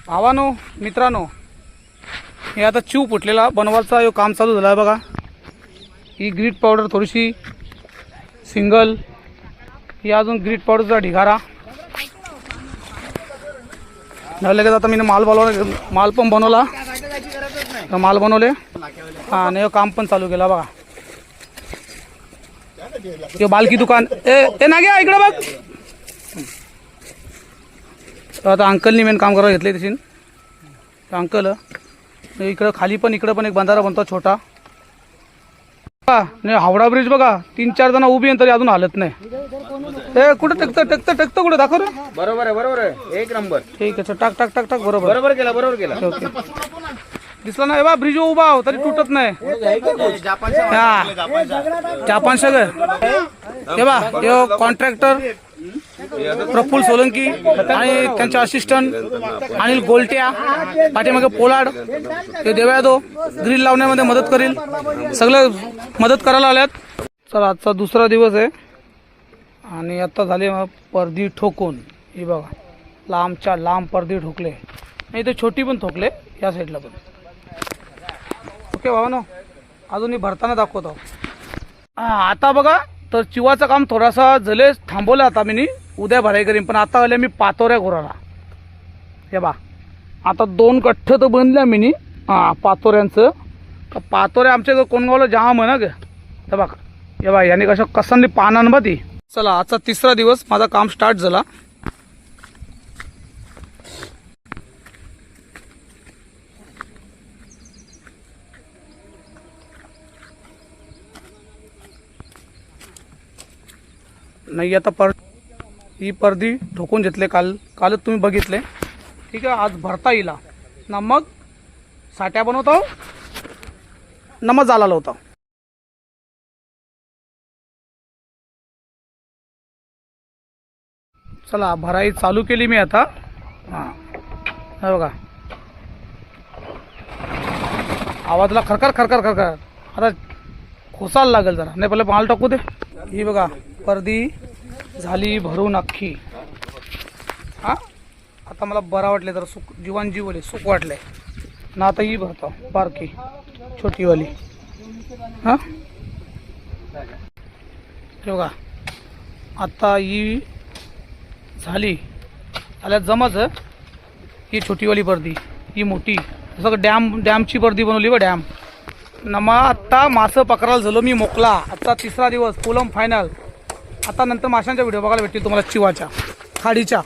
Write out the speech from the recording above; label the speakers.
Speaker 1: भावानो मित्रांनो, हे आता चिव फुटलेला बनवायचा यो काम चालू झालं आहे बघा. ही ग्रीट पावडर थोडीशी सिंगल, ही अजून ग्रीट पावडरचा ढिगारा लगेच. आता मी माल पण बनवला, माल बनवले आणि काम पण चालू केला बघा. हे बालकी दुकान ए ना घ्या इकडे बघ. तर आता अंकलनी मेन काम करायला घेतले तशी. अंकल इकडं खाली पण इकडं पण एक बंधारा बनतो छोटा. नाही हावडा ब्रिज बघा, 3-4 जण उभी आहे तरी अजून हालत नाही. ए कुठं टकतं कुठं दाखव रे.
Speaker 2: बरोबर आहे एक नंबर.
Speaker 1: ठीक आहे, टाक टाक टाक टाक. बरोबर
Speaker 2: बरोबर केला.
Speaker 1: ओके. दिसला नाही बा, ब्रिज उभा हो तरी तुटत नाही. जापान सगळं हे बा. यो कॉन्ट्रॅक्टर प्रफुल्ल सोलंकी आणि त्यांचे असिस्टंट अनिल गोलट्या, पाठीमागे पोलाड, ते देवयादो ग्रिल लावण्यामध्ये मदत करील, सगळं मदत करायला आल्यात. चला आजचा दुसरा दिवस आहे आणि आता झाले पडदी ठोकून. ही बघा लांबच्या लांब पडदी ठोकले, नाही ते छोटी पण ठोकले या साईडला पण. ओके भावानो, अजून भरताना दाखवतो. आता बघा तर चिवाचं काम थोडासा जले थांबवलं आता मी. उद्या भराई करीन, पण आता आल्या मी पातोऱ्या घोराला. हे बा आता 2 गठ्ठ तर बनल्या मी पातोऱ्यांचं. पातोऱ्या आमच्या कोणगावला जाम आहे ना ग. हे बघा हे बा याने कसं पानान बा ती. चला आजचा तिसरा दिवस माझा काम स्टार्ट झाला. नाही आता ही पडदी ठोकून घेतले कालच तुम्ही बघितले. ठीक आहे, आज भरता येईल ना. मग साठ्या बनवतो ना, मग झाला होता. चला भराई चालू केली मी आता. हे बघा आवाजला खरखर खरखर खरखर. आता खोसायला लागेल जरा, नाही पहिले माल टाकू दे. ही बघा पडदी झाली भरून अख्खी. आता मला बरा वाटले, जरा सुख जीवांजीवले सुख वाटले ना. आता ही भरतो बारकी छोटीवाली. हे बघा आता ही झाली आल्या जमाच. ही छोटीवाली पडदी, ही मोठी सगळं डॅमची पडदी बनवली बा. डॅम नमा आत्ता मासं पकडायला झालो मी मोकला. आजचा तिसरा दिवस, पुलम फायनल. आता नंतर माशांच्या व्हिडिओ बघायला भेटतील तुम्हाला चिवाच्या खाडीच्या.